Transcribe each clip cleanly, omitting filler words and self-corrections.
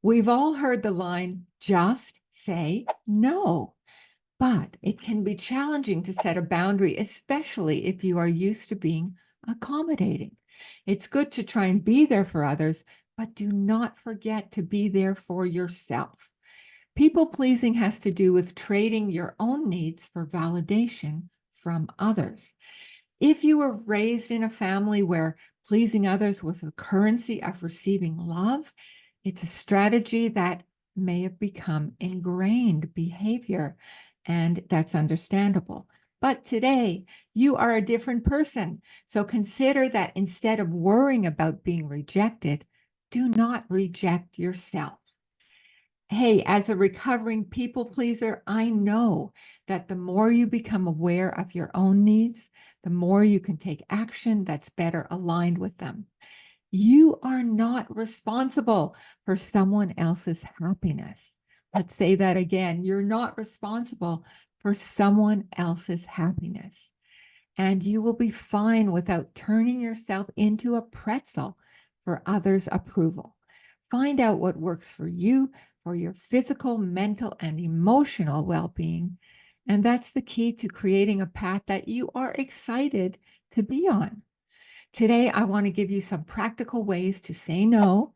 We've all heard the line, just say no, but it can be challenging to set a boundary, especially if you are used to being accommodating. It's good to try and be there for others, but do not forget to be there for yourself. People pleasing has to do with trading your own needs for validation from others. If you were raised in a family where pleasing others was the currency of receiving love, it's a strategy that may have become ingrained behavior, and that's understandable. But today, you are a different person. So consider that instead of worrying about being rejected, do not reject yourself. Hey, as a recovering people pleaser, I know that the more you become aware of your own needs, the more you can take action that's better aligned with them. You are not responsible for someone else's happiness. Let's say that again. You're not responsible for someone else's happiness. And you will be fine without turning yourself into a pretzel for others' approval. Find out what works for you, for your physical, mental, and emotional well being. And that's the key to creating a path that you are excited to be on. Today, I want to give you some practical ways to say no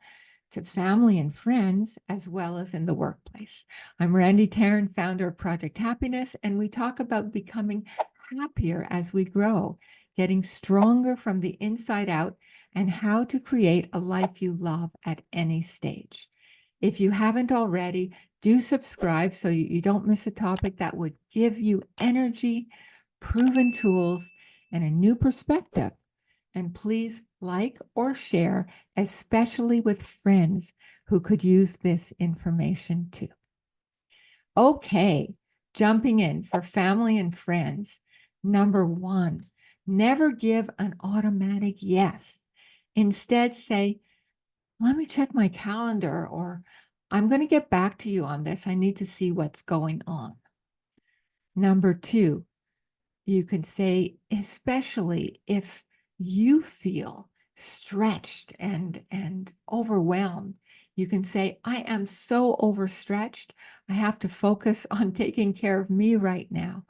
to family and friends, as well as in the workplace. I'm Randy Tarrant, founder of Project Happiness, and we talk about becoming happier as we grow, getting stronger from the inside out, and how to create a life you love at any stage. If you haven't already, do subscribe so you don't miss a topic that would give you energy, proven tools, and a new perspective. And please like or share, especially with friends who could use this information too. Okay, jumping in for family and friends. Number one, never give an automatic yes. Instead, say, let me check my calendar, or I'm going to get back to you on this. I need to see what's going on. Number two, you can say, especially if you feel stretched and overwhelmed, you can say, I am so overstretched. I have to focus on taking care of me right now.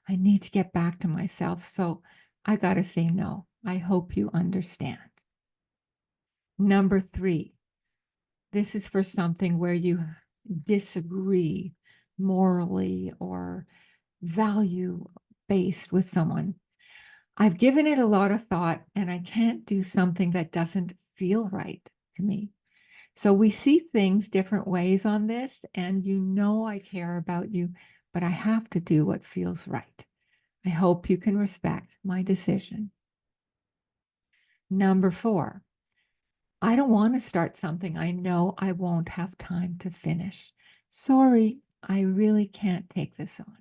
I need to get back to myself. So I got to say no. I hope you understand. Number three, this is for something where you disagree morally or value based with someone. I've given it a lot of thought and I can't do something that doesn't feel right to me. So we see things different ways on this, and you know I care about you, but I have to do what feels right. I hope you can respect my decision. Number four, I don't want to start something I know I won't have time to finish. Sorry, I really can't take this on.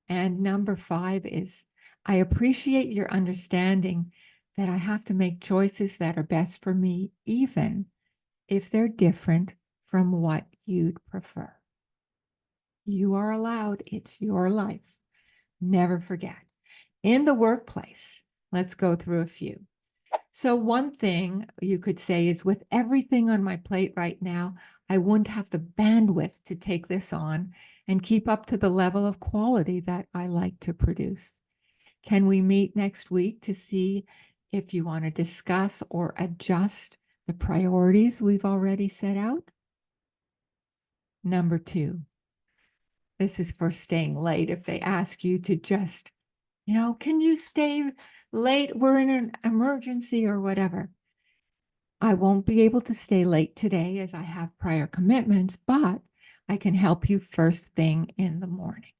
And number five is, I appreciate your understanding that I have to make choices that are best for me, even if they're different from what you'd prefer. You are allowed, it's your life. Never forget. In the workplace, let's go through a few. So one thing you could say is, with everything on my plate right now, I wouldn't have the bandwidth to take this on and keep up to the level of quality that I like to produce. Can we meet next week to see if you want to discuss or adjust the priorities we've already set out? Number two, this is for staying late. If they ask you to just, can you stay late? We're in an emergency or whatever. I won't be able to stay late today as I have prior commitments, but I can help you first thing in the morning.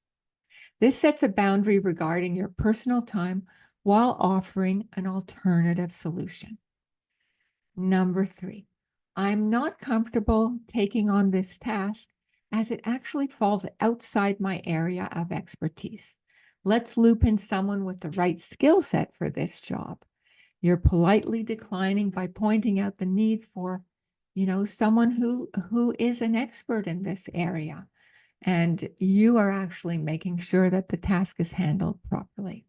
This sets a boundary regarding your personal time while offering an alternative solution. Number three, I'm not comfortable taking on this task as it actually falls outside my area of expertise. Let's loop in someone with the right skill set for this job. You're politely declining by pointing out the need for, someone who is an expert in this area. And you are actually making sure that the task is handled properly.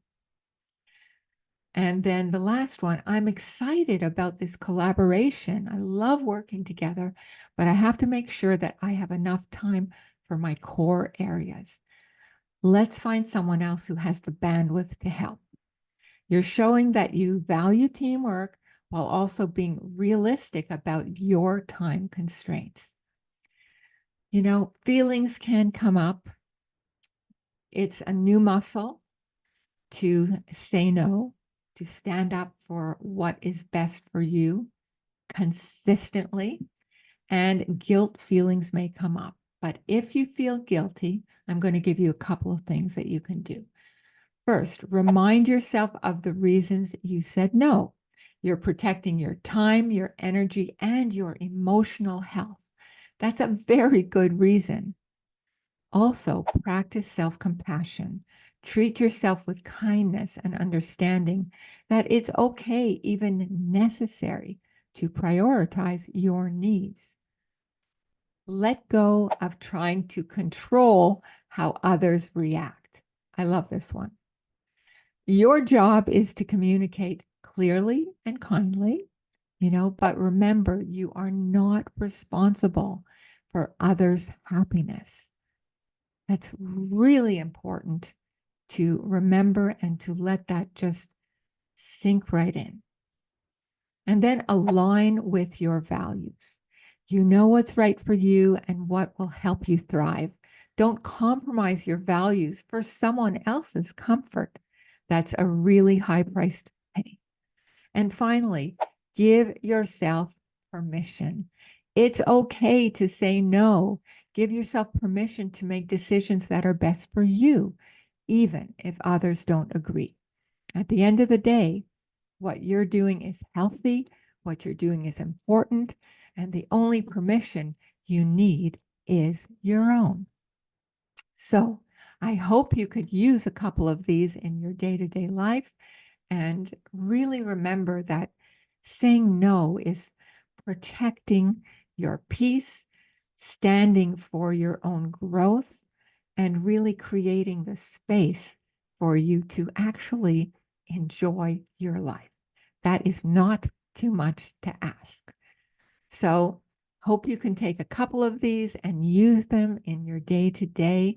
And then the last one, I'm excited about this collaboration. I love working together, but I have to make sure that I have enough time for my core areas. Let's find someone else who has the bandwidth to help. You're showing that you value teamwork while also being realistic about your time constraints. You know, feelings can come up. It's a new muscle to say no, to stand up for what is best for you consistently, and guilt feelings may come up. But if you feel guilty, I'm going to give you a couple of things that you can do. First, remind yourself of the reasons you said no. You're protecting your time, your energy, and your emotional health. That's a very good reason. Also, practice self-compassion. Treat yourself with kindness and understanding that it's okay, even necessary, to prioritize your needs. Let go of trying to control how others react. I love this one. Your job is to communicate clearly and kindly, but remember, you are not responsible for others' happiness. That's really important to remember and to let that just sink right in. And then align with your values. You know what's right for you and what will help you thrive. Don't compromise your values for someone else's comfort. That's a really high price to pay. And finally, give yourself permission. It's okay to say no. Give yourself permission to make decisions that are best for you, even if others don't agree. At the end of the day, what you're doing is healthy, what you're doing is important, and the only permission you need is your own. So I hope you could use a couple of these in your day-to-day life and really remember that saying no is protecting your peace, standing for your own growth, and really creating the space for you to actually enjoy your life. That is not too much to ask. So, hope you can take a couple of these and use them in your day to day.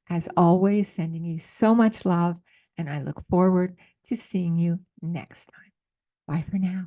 As always, sending you so much love, and I look forward to seeing you next time. Bye for now.